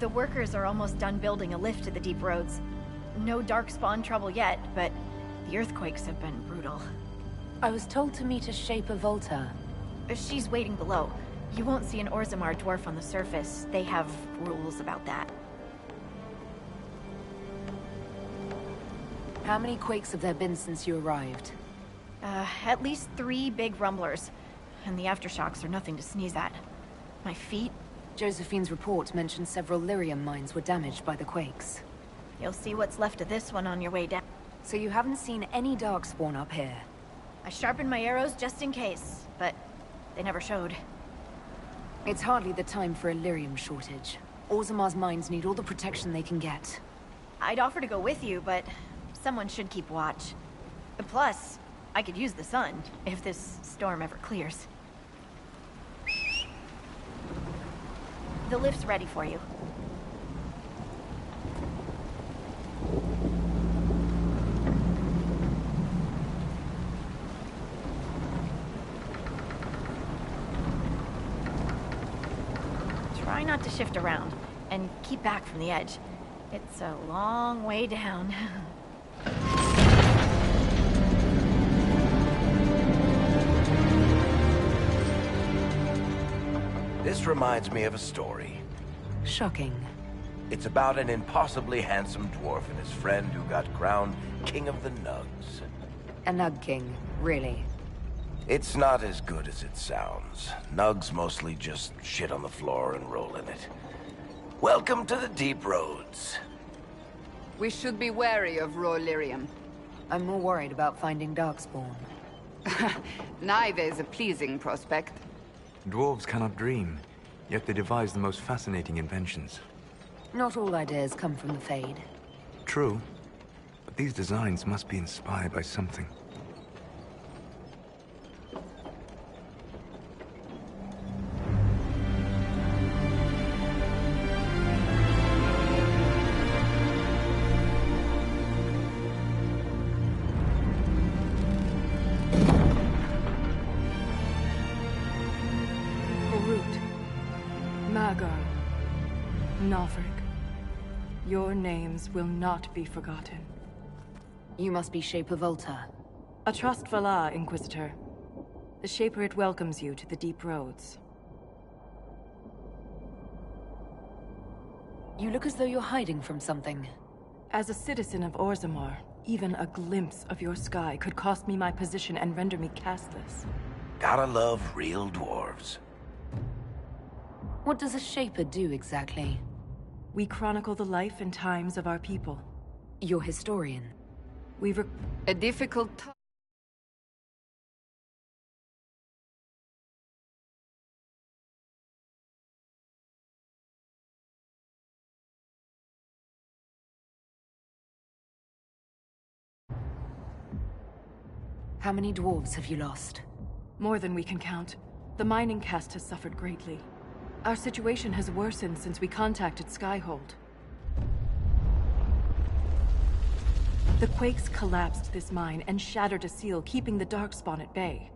The workers are almost done building a lift to the deep roads. No darkspawn trouble yet, but the earthquakes have been brutal. I was told to meet a Shaper Volta. She's waiting below. You won't see an Orzammar dwarf on the surface. They have rules about that. How many quakes have there been since you arrived? At least 3 big rumblers. And the aftershocks are nothing to sneeze at. My feet? Josephine's report mentioned several lyrium mines were damaged by the quakes. You'll see what's left of this one on your way down. So you haven't seen any darkspawn up here? I sharpened my arrows just in case, but they never showed. It's hardly the time for a lyrium shortage. Orzammar's mines need all the protection they can get. I'd offer to go with you, but someone should keep watch. Plus, I could use the sun, if this storm ever clears. The lift's ready for you. Try not to shift around, and keep back from the edge. It's a long way down. This reminds me of a story. Shocking. It's about an impossibly handsome dwarf and his friend who got crowned King of the Nugs. A Nug King, really? It's not as good as it sounds. Nugs mostly just shit on the floor and roll in it. Welcome to the deep roads. We should be wary of raw lyrium. I'm more worried about finding darkspawn. Neither is a pleasing prospect. Dwarves cannot dream, yet they devise the most fascinating inventions. Not all ideas come from the Fade. True, but these designs must be inspired by something. Your names will not be forgotten. You must be Shaper Volta. A trust Valar, Inquisitor. The Shaper it welcomes you to the deep roads. You look as though you're hiding from something. As a citizen of Orzammar, even a glimpse of your sky could cost me my position and render me castless. Gotta love real dwarves. What does a Shaper do exactly? We chronicle the life and times of our people. You're historian. A difficult task. How many dwarves have you lost? More than we can count. The mining caste has suffered greatly. Our situation has worsened since we contacted Skyhold. The quakes collapsed this mine and shattered a seal, keeping the Darkspawn at bay.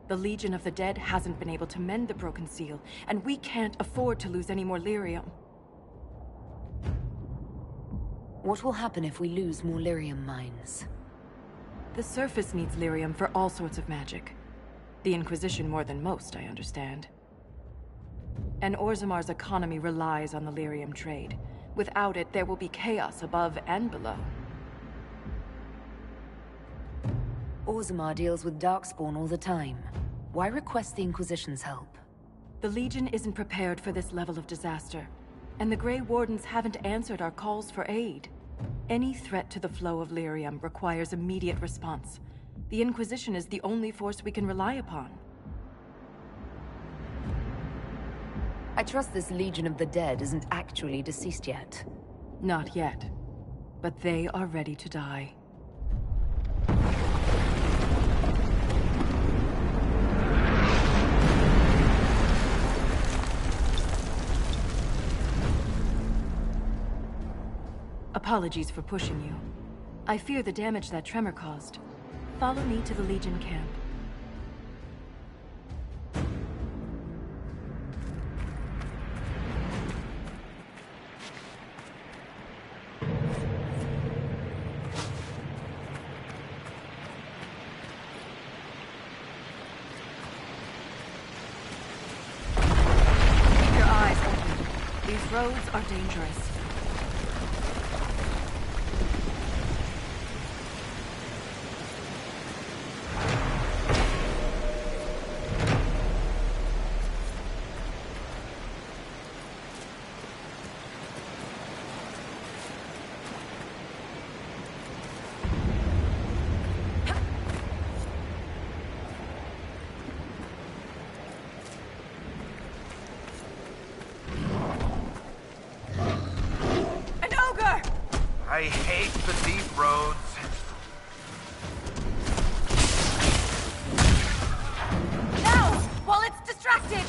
The Legion of the Dead hasn't been able to mend the broken seal, and we can't afford to lose any more lyrium. What will happen if we lose more lyrium mines? The surface needs lyrium for all sorts of magic. The Inquisition more than most, I understand. And Orzammar's economy relies on the lyrium trade. Without it, there will be chaos above and below. Orzammar deals with Darkspawn all the time. Why request the Inquisition's help? The Legion isn't prepared for this level of disaster, and the Grey Wardens haven't answered our calls for aid. Any threat to the flow of lyrium requires immediate response. The Inquisition is the only force we can rely upon. I trust this Legion of the Dead isn't actually deceased yet. Not yet. But they are ready to die. Apologies for pushing you. I fear the damage that tremor caused. Follow me to the Legion camp. roads are dangerous. I hate the deep roads. Now! While it's distracted!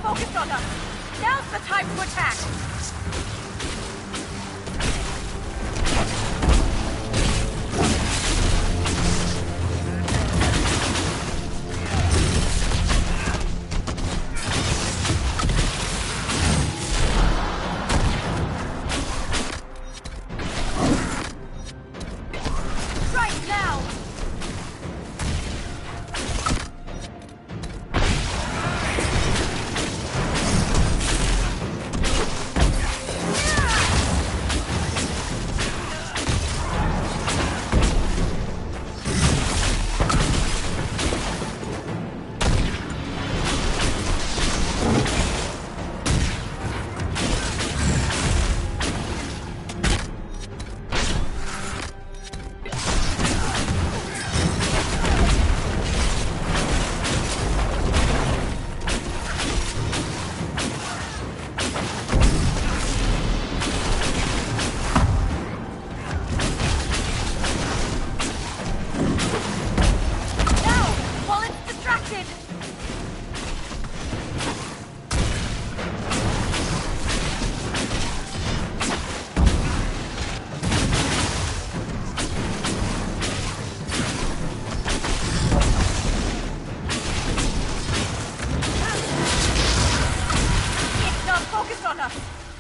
Focused on us! Now's the time to attack! Right now!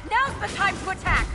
Now's the time to attack!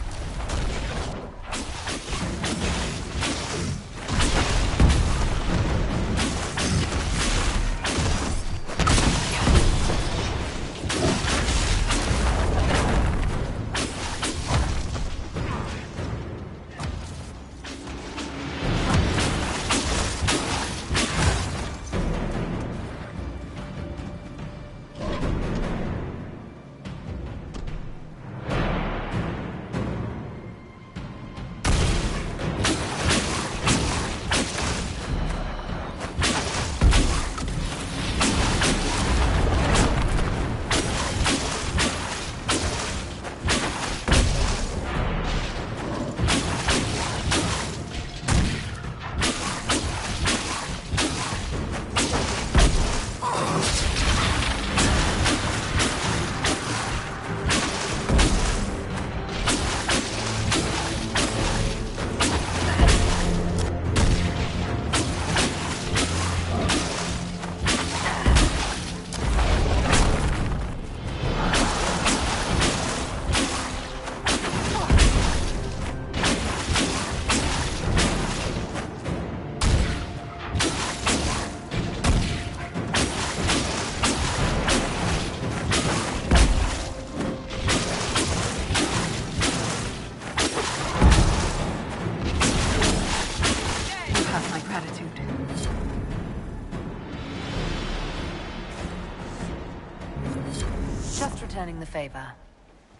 Returning the favor.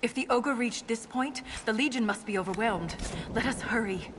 If the ogre reached this point, the Legion must be overwhelmed. Let us hurry.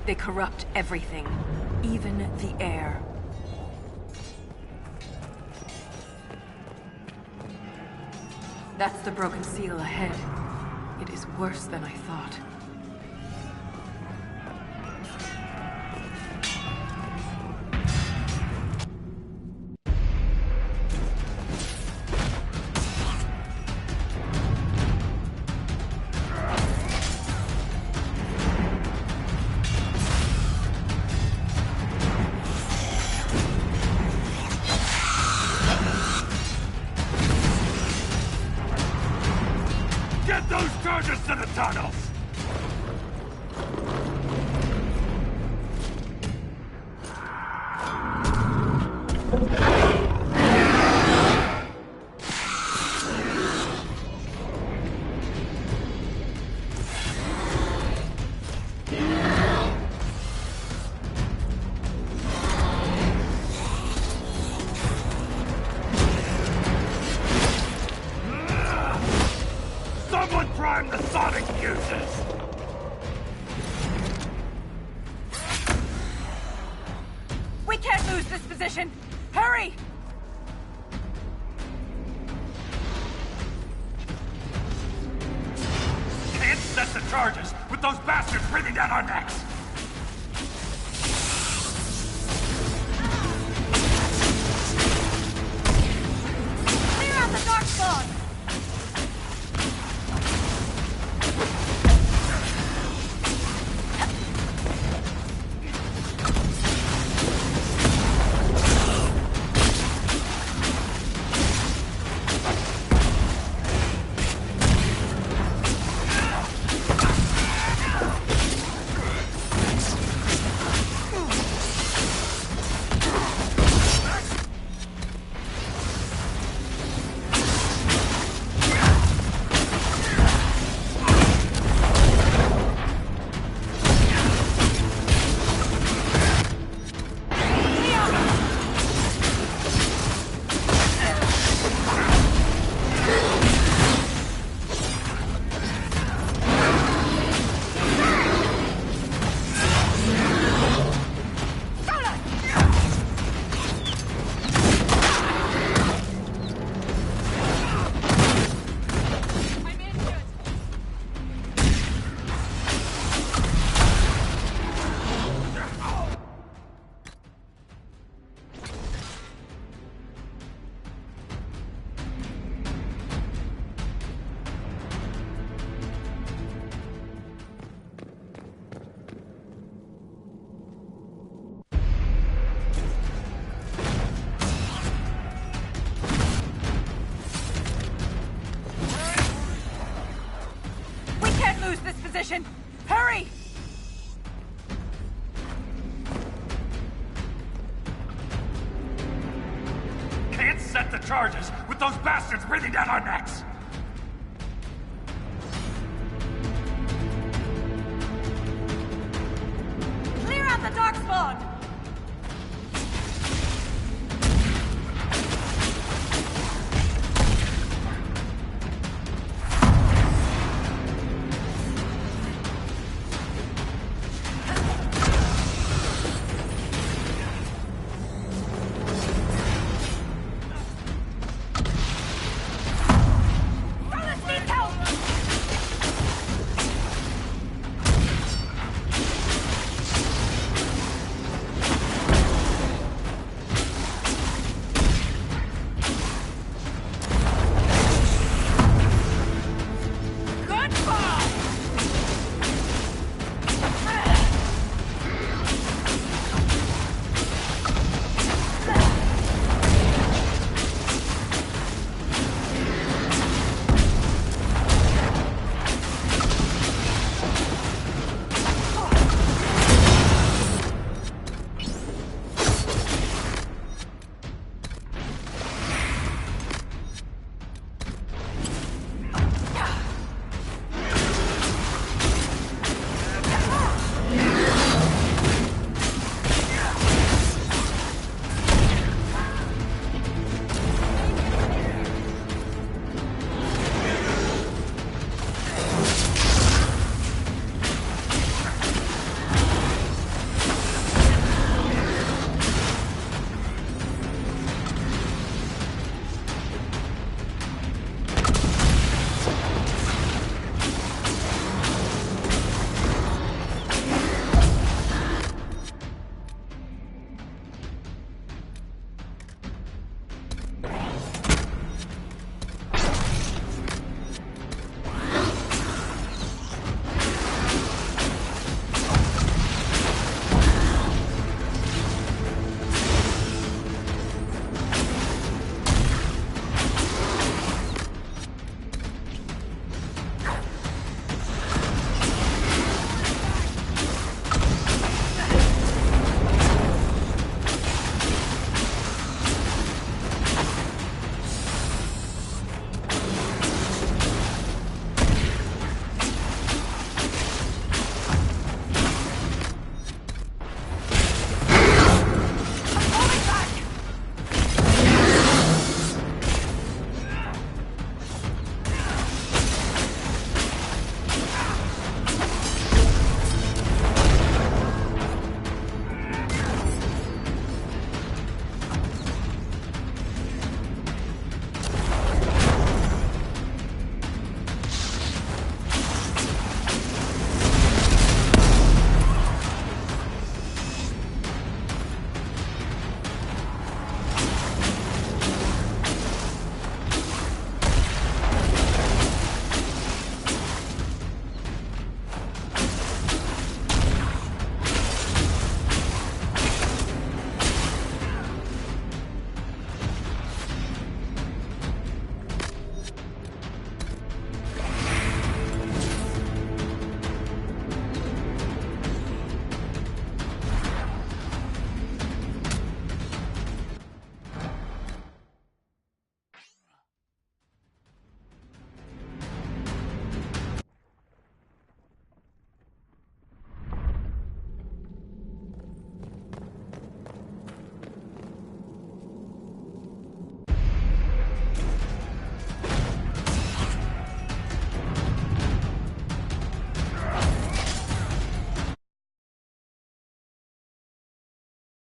They corrupt everything, even the air. That's the broken seal ahead. It is worse than I thought. Get those charges to the tunnels! Someone prime the sonic fuses! We can't lose this position! Hurry! Can't set the charges with those bastards breathing down our necks! Clear out the dark fog! Lose this position! Hurry! Can't set the charges with those bastards breathing down our necks!